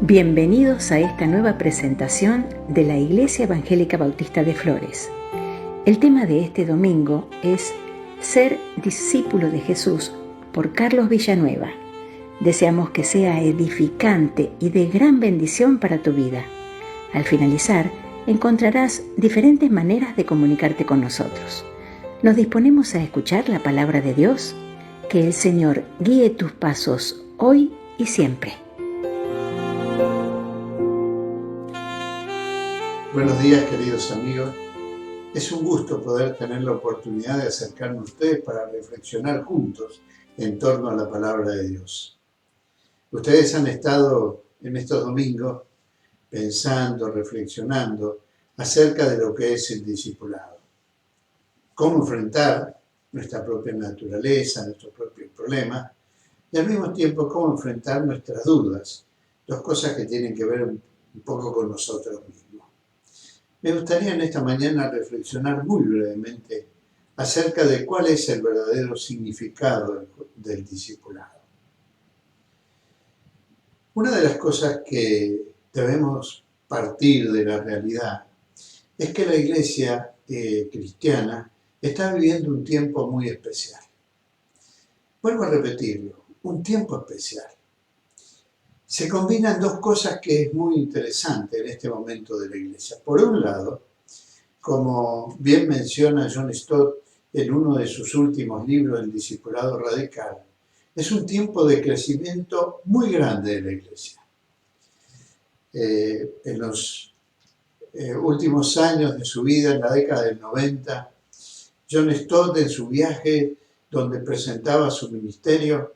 Bienvenidos a esta nueva presentación de la Iglesia Evangélica Bautista de Flores. El tema de este domingo es Ser discípulo de Jesús por Carlos Villanueva. Deseamos que sea edificante y de gran bendición para tu vida. Al finalizar, encontrarás diferentes maneras de comunicarte con nosotros. Nos disponemos a escuchar la palabra de Dios. Que el Señor guíe tus pasos hoy y siempre. Buenos días, queridos amigos. Es un gusto poder tener la oportunidad de acercarme a ustedes para reflexionar juntos en torno a la palabra de Dios. Ustedes han estado en estos domingos pensando, reflexionando acerca de lo que es el discipulado. Cómo enfrentar nuestra propia naturaleza, nuestros propios problemas, y al mismo tiempo cómo enfrentar nuestras dudas, dos cosas que tienen que ver un poco con nosotros mismos. Me gustaría en esta mañana reflexionar muy brevemente acerca de cuál es el verdadero significado del discipulado. Una de las cosas que debemos partir de la realidad es que la iglesia cristiana está viviendo un tiempo muy especial. Vuelvo a repetirlo, un tiempo especial. Se combinan dos cosas que es muy interesante en este momento de la iglesia. Por un lado, como bien menciona John Stott en uno de sus últimos libros, El discipulado radical, es un tiempo de crecimiento muy grande de la iglesia. En los últimos años de su vida, en la década del 90, John Stott, en su viaje donde presentaba su ministerio,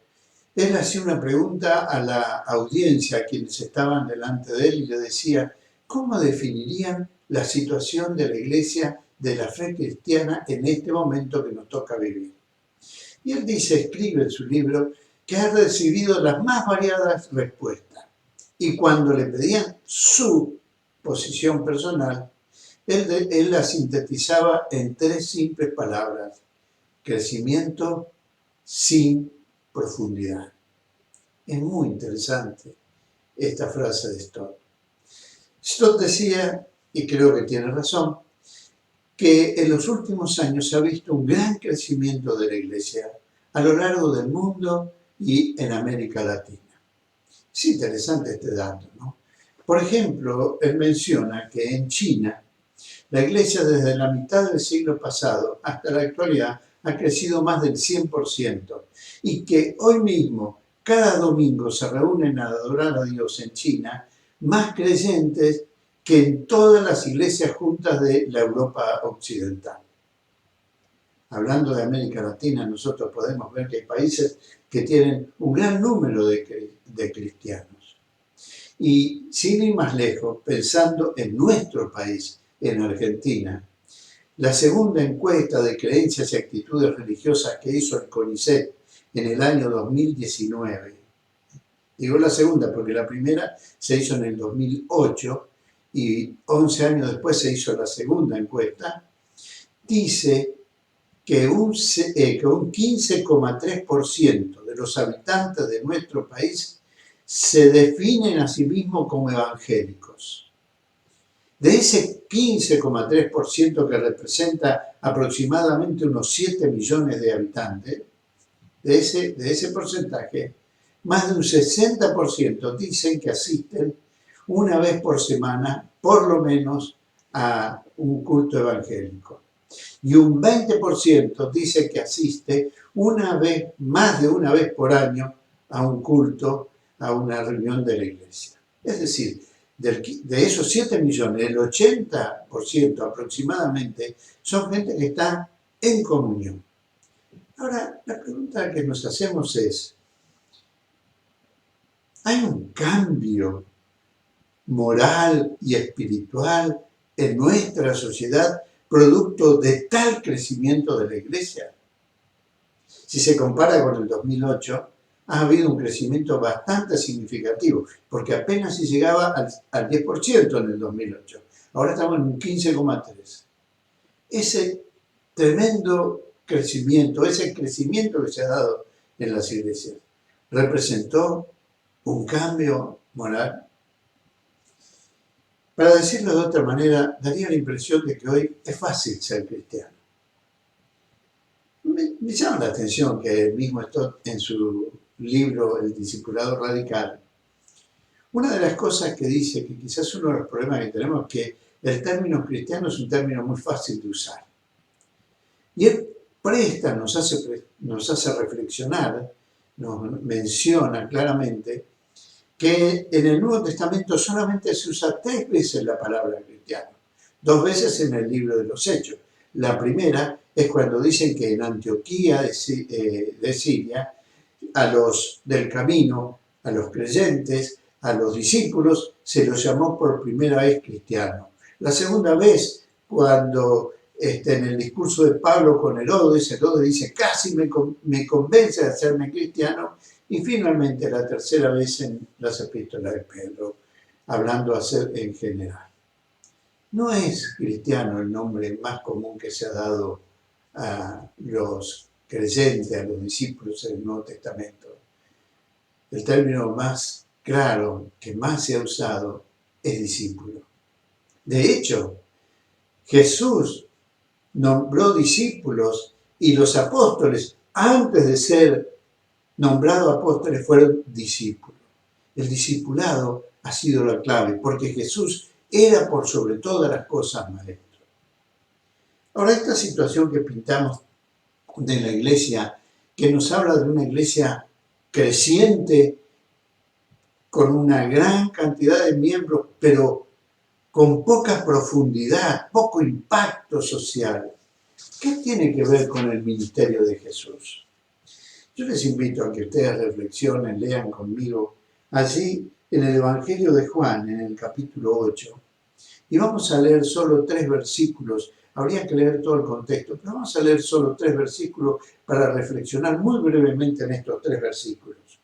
él hacía una pregunta a la audiencia, a quienes estaban delante de él, y le decía, ¿cómo definirían la situación de la iglesia, de la fe cristiana en este momento que nos toca vivir? Y él escribe en su libro, que ha recibido las más variadas respuestas. Y cuando le pedían su posición personal, él la sintetizaba en tres simples palabras: crecimiento sin profundidad. Es muy interesante esta frase de Stott. Stott decía, y creo que tiene razón, que en los últimos años se ha visto un gran crecimiento de la iglesia a lo largo del mundo y en América Latina. Es interesante este dato, ¿no? Por ejemplo, él menciona que en China la iglesia desde la mitad del siglo pasado hasta la actualidad ha crecido más del 100% y que hoy mismo, cada domingo, se reúnen a adorar a Dios en China más creyentes que en todas las iglesias juntas de la Europa occidental. Hablando de América Latina, nosotros podemos ver que hay países que tienen un gran número de cristianos. Y sin ir más lejos, pensando en nuestro país, en Argentina, la segunda encuesta de creencias y actitudes religiosas que hizo el CONICET en el año 2019, digo la segunda porque la primera se hizo en el 2008 y 11 años después se hizo la segunda encuesta, dice que un 15,3% de los habitantes de nuestro país se definen a sí mismos como evangélicos. De ese 15,3% que representa aproximadamente unos 7 millones de habitantes, de ese porcentaje, más de un 60% dicen que asisten una vez por semana, por lo menos, a un culto evangélico. Y un 20% dice que asiste más de una vez por año a un culto, a una reunión de la iglesia. Es decir, de esos 7 millones, el 80% aproximadamente son gente que está en comunión. Ahora, la pregunta que nos hacemos es, ¿hay un cambio moral y espiritual en nuestra sociedad producto de tal crecimiento de la iglesia? Si se compara con el 2008, ha habido un crecimiento bastante significativo, porque apenas si llegaba al 10% en el 2008. Ahora estamos en un 15,3%. Ese tremendo crecimiento, ese crecimiento que se ha dado en las iglesias, representó un cambio moral. Para decirlo de otra manera, daría la impresión de que hoy es fácil ser cristiano. Me llama la atención que el mismo Stott, en su libro El discipulado radical, una de las cosas que dice que quizás uno de los problemas que tenemos es que el término cristiano es un término muy fácil de usar. Y él nos hace reflexionar, nos menciona claramente que en el Nuevo Testamento solamente se usa 3 veces la palabra cristiano, 2 veces en el libro de los Hechos. La primera es cuando dicen que en Antioquía de Siria, a los del camino, a los creyentes, a los discípulos, se los llamó por primera vez cristianos. La segunda vez, cuando en el discurso de Pablo con Herodes dice, casi me convence de hacerme cristiano. Y finalmente la tercera vez en las epístolas de Pedro, hablando en general. No es cristiano el nombre más común que se ha dado a los creyentes, a los discípulos en el Nuevo Testamento. El término más claro, que más se ha usado, es discípulo. De hecho, Jesús nombró discípulos y los apóstoles, antes de ser nombrados apóstoles, fueron discípulos. El discipulado ha sido la clave, porque Jesús era por sobre todas las cosas maestro. Ahora, esta situación que pintamos de la iglesia, que nos habla de una iglesia creciente, con una gran cantidad de miembros, pero con poca profundidad, poco impacto social. ¿Qué tiene que ver con el ministerio de Jesús? Yo les invito a que ustedes reflexionen, lean conmigo allí en el Evangelio de Juan, en el capítulo 8, y vamos a leer solo 3 versículos. Habría que leer todo el contexto, pero vamos a leer solo 3 versículos para reflexionar muy brevemente en estos 3 versículos.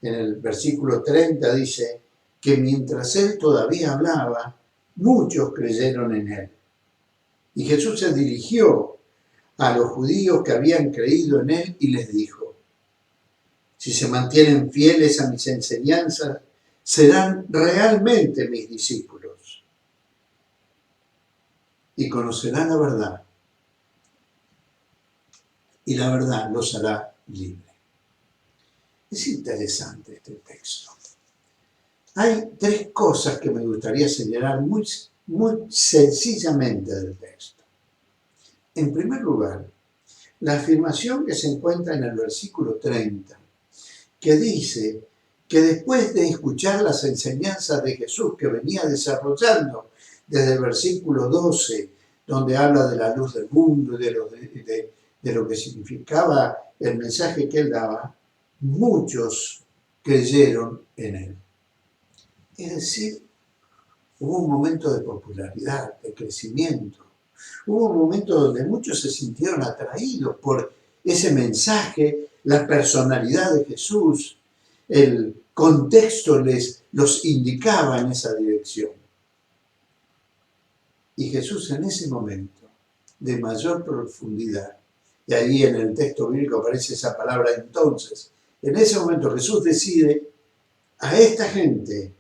En el versículo 30 dice que mientras él todavía hablaba, muchos creyeron en él. Y Jesús se dirigió a los judíos que habían creído en él y les dijo, si se mantienen fieles a mis enseñanzas, serán realmente mis discípulos y conocerán la verdad, y la verdad los hará libres. Es interesante este texto. Hay 3 cosas que me gustaría señalar muy sencillamente del texto. En primer lugar, la afirmación que se encuentra en el versículo 30, que dice que después de escuchar las enseñanzas de Jesús que venía desarrollando desde el versículo 12, donde habla de la luz del mundo y de lo que significaba el mensaje que él daba, muchos creyeron en él. Es decir, hubo un momento de popularidad, de crecimiento. Hubo un momento donde muchos se sintieron atraídos por ese mensaje, la personalidad de Jesús, el contexto los indicaba en esa dirección. Y Jesús en ese momento, de mayor profundidad, y ahí en el texto bíblico aparece esa palabra entonces, en ese momento Jesús decide a esta gente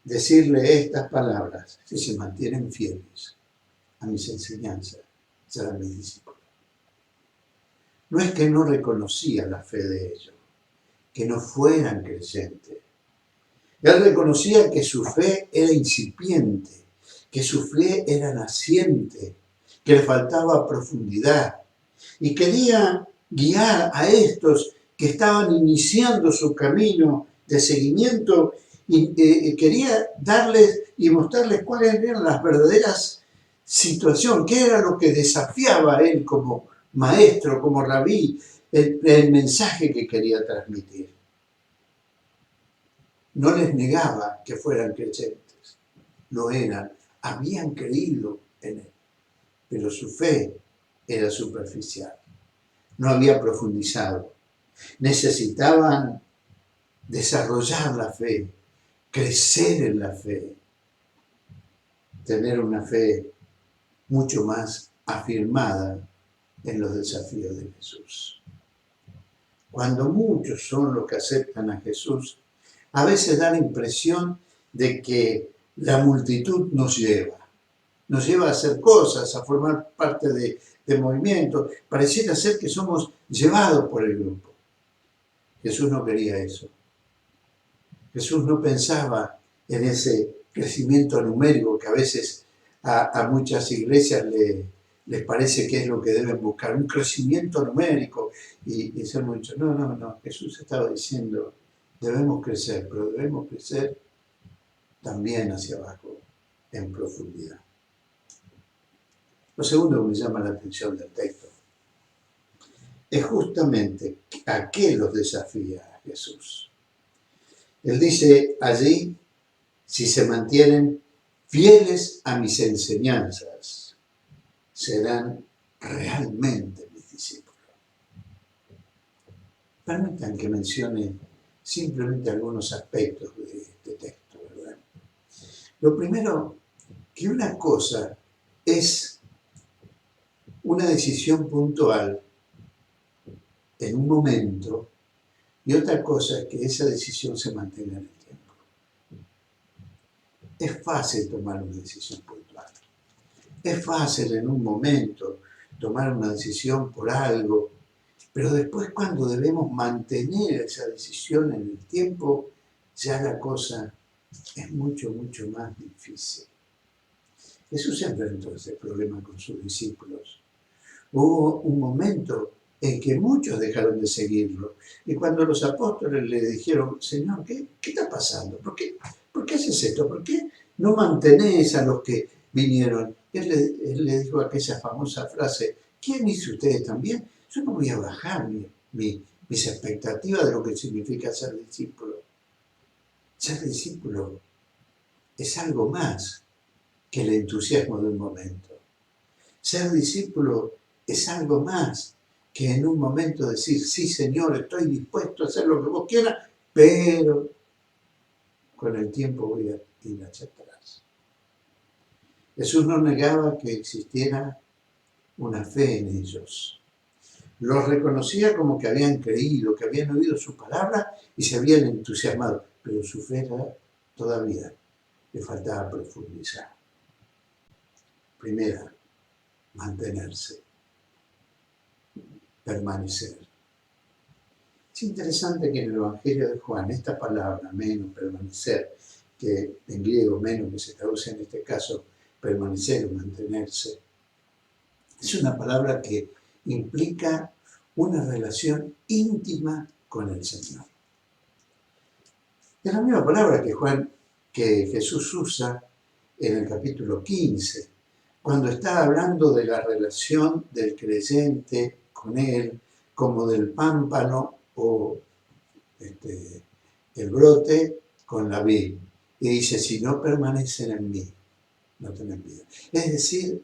decirle estas palabras, si se mantienen fieles a mis enseñanzas, serán mis discípulos. No es que no reconocía la fe de ellos, que no fueran creyentes. Él reconocía que su fe era incipiente, que su fe era naciente, que le faltaba profundidad. Y quería guiar a estos que estaban iniciando su camino de seguimiento y quería darles y mostrarles cuáles eran las verdaderas situaciones, qué era lo que desafiaba a él como maestro, como rabí, el mensaje que quería transmitir. No les negaba que fueran creyentes, lo eran, habían creído en él, pero su fe era superficial, no había profundizado. Necesitaban desarrollar la fe, crecer en la fe, tener una fe mucho más afirmada en los desafíos de Jesús. Cuando muchos son los que aceptan a Jesús, a veces da la impresión de que la multitud nos lleva a hacer cosas, a formar parte de movimientos. Pareciera ser que somos llevados por el grupo. Jesús no quería eso. Jesús no pensaba en ese crecimiento numérico que a veces a muchas iglesias les parece que es lo que deben buscar, un crecimiento numérico y ser mucho. No. Jesús estaba diciendo, debemos crecer, pero debemos crecer también hacia abajo, en profundidad. Lo segundo que me llama la atención del texto es justamente a qué los desafía a Jesús. Él dice allí, si se mantienen fieles a mis enseñanzas, serán realmente mis discípulos. Permitan que mencione simplemente algunos aspectos de este texto, ¿verdad? Lo primero, que una cosa es una decisión puntual en un momento y otra cosa es que esa decisión se mantenga en el tiempo. Es fácil tomar una decisión puntual. Es fácil en un momento tomar una decisión por algo, pero después cuando debemos mantener esa decisión en el tiempo, ya la cosa es mucho más difícil. Jesús enfrentó ese problema con sus discípulos. Hubo un momento en que muchos dejaron de seguirlo. Y cuando los apóstoles le dijeron, Señor, ¿qué está pasando? ¿Por qué haces esto? ¿Por qué no mantenés a los que vinieron? Él le dijo aquella famosa frase, ¿quién dice ustedes también? Yo no voy a bajar mis expectativas de lo que significa ser discípulo. Ser discípulo es algo más que el entusiasmo de un momento. Ser discípulo es algo más que en un momento decir, sí Señor, estoy dispuesto a hacer lo que vos quieras, pero con el tiempo voy a ir hacia atrás. Jesús no negaba que existiera una fe en ellos. Los reconocía como que habían creído, que habían oído su palabra y se habían entusiasmado, pero su fe todavía le faltaba profundizar. Primera, mantenerse, permanecer. Es interesante que en el Evangelio de Juan, esta palabra, menos, permanecer, que en griego menos, que se traduce en este caso, permanecer o mantenerse, es una palabra que implica una relación íntima con el Señor. Es la misma palabra que Jesús usa en el capítulo 15, cuando está hablando de la relación del creyente con Él, como del pámpano o el brote con la vid. Y dice, si no permanecen en mí, no tienen vida. Es decir,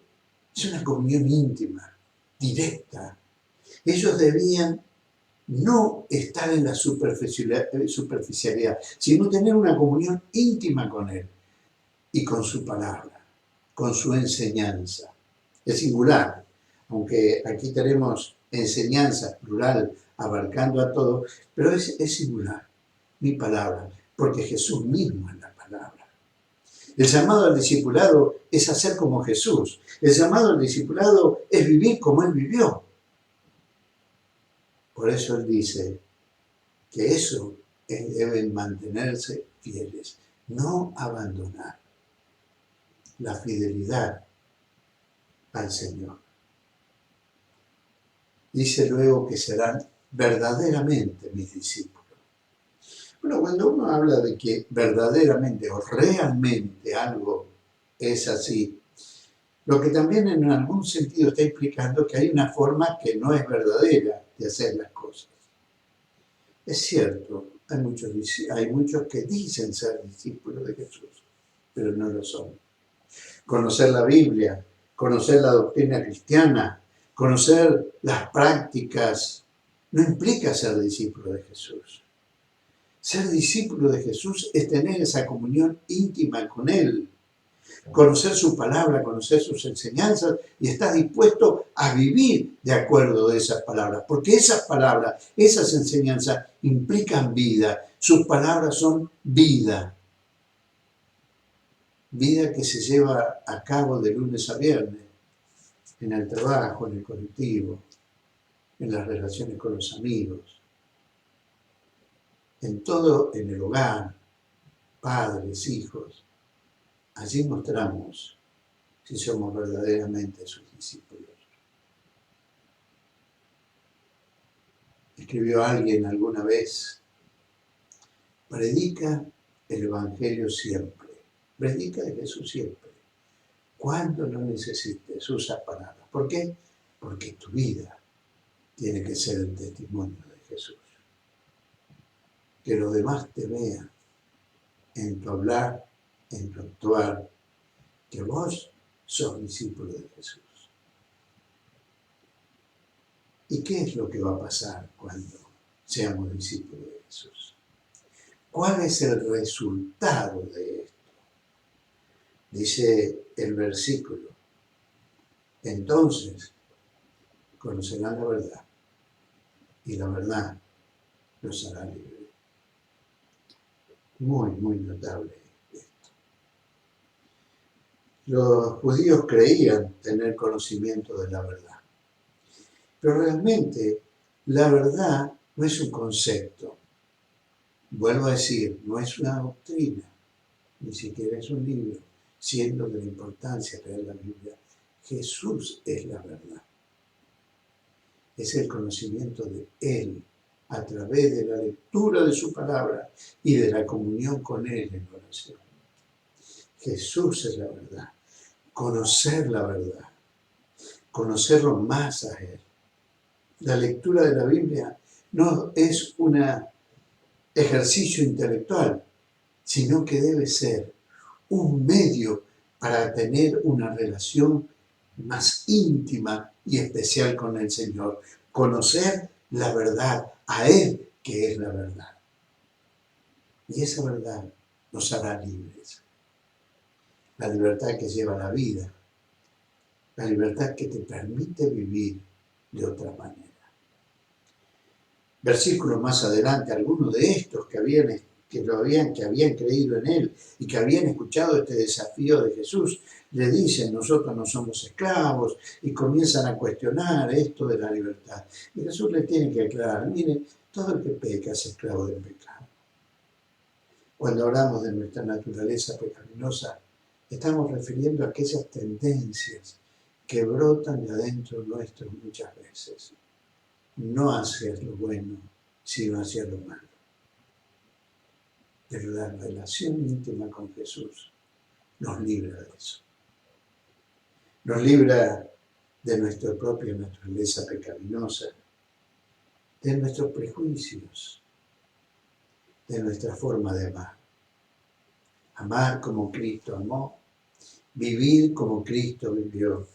es una comunión íntima, directa. Ellos debían no estar en la superficialidad, sino tener una comunión íntima con Él y con su palabra, con su enseñanza. Es singular, aunque aquí tenemos enseñanza plural, abarcando a todos, pero es singular, mi palabra, porque Jesús mismo es la palabra. El llamado al discipulado es hacer como Jesús. El llamado al discipulado es vivir como Él vivió. Por eso Él dice que eso deben mantenerse fieles, no abandonar la fidelidad al Señor. Dice luego que serán verdaderamente mis discípulos. Bueno, cuando uno habla de que verdaderamente o realmente algo es así, lo que también en algún sentido está implicando que hay una forma que no es verdadera de hacer las cosas. Es cierto, hay muchos que dicen ser discípulos de Jesús, pero no lo son. Conocer la Biblia, conocer la doctrina cristiana, conocer las prácticas, no implica ser discípulo de Jesús. Ser discípulo de Jesús es tener esa comunión íntima con Él, conocer su palabra, conocer sus enseñanzas y estar dispuesto a vivir de acuerdo a esas palabras, porque esas palabras, esas enseñanzas implican vida, sus palabras son vida. vida que se lleva a cabo de lunes a viernes, en el trabajo, en el colectivo, en las relaciones con los amigos, en todo, en el hogar, padres, hijos. Allí mostramos si somos verdaderamente sus discípulos. Escribió alguien alguna vez: predica el Evangelio siempre, predica de Jesús siempre. Cuando lo necesites, usa palabras. ¿Por qué? Porque tu vida tiene que ser el testimonio de Jesús. Que los demás te vean en tu hablar, en tu actuar, que vos sos discípulo de Jesús. ¿Y qué es lo que va a pasar cuando seamos discípulos de Jesús? ¿Cuál es el resultado de esto? Dice el versículo: entonces conocerán la verdad, y la verdad los hará libres. Muy, muy notable esto. Los judíos creían tener conocimiento de la verdad, pero realmente la verdad no es un concepto. Vuelvo a decir, no es una doctrina, ni siquiera es un libro, siendo de la importancia de leer la Biblia. Jesús es la verdad. Es el conocimiento de Él a través de la lectura de su palabra y de la comunión con Él en oración. Jesús es la verdad. Conocer la verdad. Conocerlo más a Él. La lectura de la Biblia no es un ejercicio intelectual, sino que debe ser un medio para tener una relación más íntima y especial con el Señor. Conocer la verdad, a Él que es la verdad. Y esa verdad nos hará libres. La libertad que lleva la vida. La libertad que te permite vivir de otra manera. Versículos más adelante, algunos de estos que habían creído en Él y que habían escuchado este desafío de Jesús, le dicen: nosotros no somos esclavos, y comienzan a cuestionar esto de la libertad. Y Jesús les tiene que aclarar: mire, todo el que peca es esclavo del pecado. Cuando hablamos de nuestra naturaleza pecaminosa, estamos refiriendo a aquellas tendencias que brotan de adentro nuestro muchas veces. No hacia lo bueno, sino hacia lo malo. Pero la relación íntima con Jesús nos libra de eso. Nos libra de nuestra propia naturaleza pecaminosa, de nuestros prejuicios, de nuestra forma de amar. Amar como Cristo amó, vivir como Cristo vivió,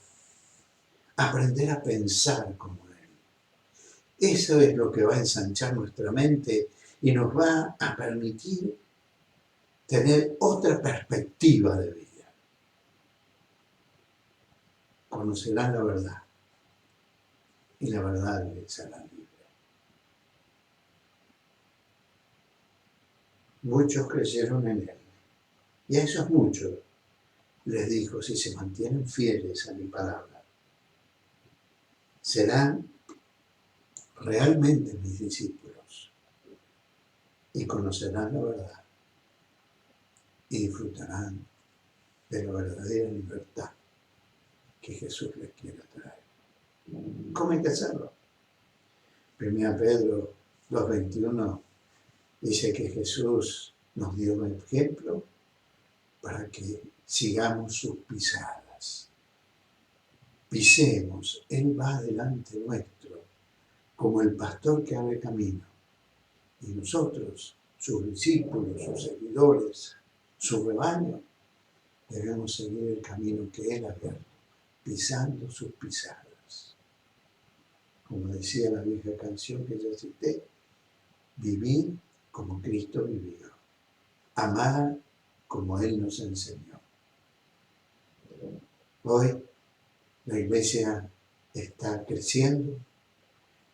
aprender a pensar como Él. Eso es lo que va a ensanchar nuestra mente y nos va a permitir tener otra perspectiva de vida. Conocerán la verdad y la verdad les hará libre. Muchos creyeron en Él, y a esos muchos les dijo: si se mantienen fieles a mi palabra, serán realmente mis discípulos y conocerán la verdad y disfrutarán de la verdadera libertad que Jesús les quiere traer. ¿Cómo hay que hacerlo? 1 Pedro 2:21 dice que Jesús nos dio un ejemplo para que sigamos sus pisadas. Pisemos, Él va delante nuestro como el pastor que abre camino. Y nosotros, sus discípulos, sus seguidores, su rebaño, debemos seguir el camino que Él ha abierto, pisando sus pisadas. Como decía la vieja canción que ya cité: vivir como Cristo vivió, amar como Él nos enseñó. Hoy la iglesia está creciendo,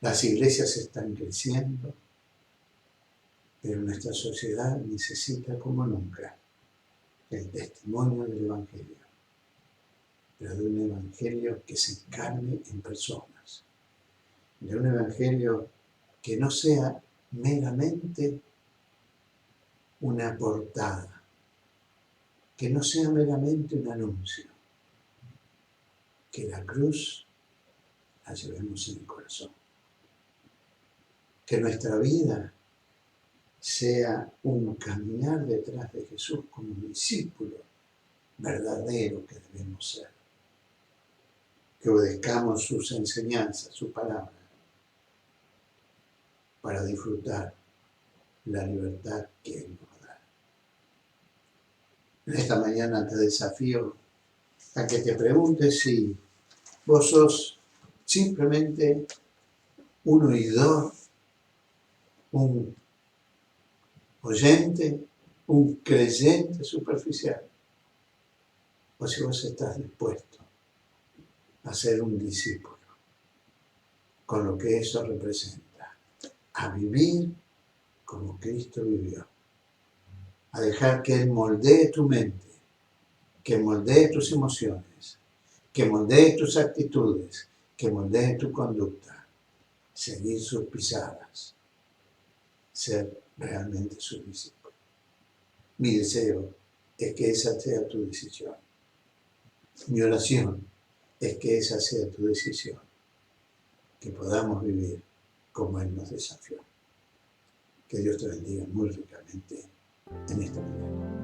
las iglesias están creciendo, pero nuestra sociedad necesita como nunca el testimonio del Evangelio, pero de un Evangelio que se encarne en personas, de un Evangelio que no sea meramente una portada, que no sea meramente un anuncio, que la cruz la llevemos en el corazón, que nuestra vida sea un caminar detrás de Jesús como un discípulo verdadero que debemos ser, que obedezcamos sus enseñanzas, su palabra, para disfrutar la libertad que Él nos da. En esta mañana te desafío a que te preguntes si vos sos simplemente un oidor, un oyente, un creyente superficial, o si vos estás dispuesto a ser un discípulo, con lo que eso representa, a vivir como Cristo vivió, a dejar que Él moldee tu mente, que moldee tus emociones, que moldee tus actitudes, que moldee tu conducta, seguir sus pisadas, ser realmente su discípulo. Mi deseo es que esa sea tu decisión. Mi oración es que esa sea tu decisión, que podamos vivir como Él nos desafió. Que Dios te bendiga muy ricamente en esta mañana.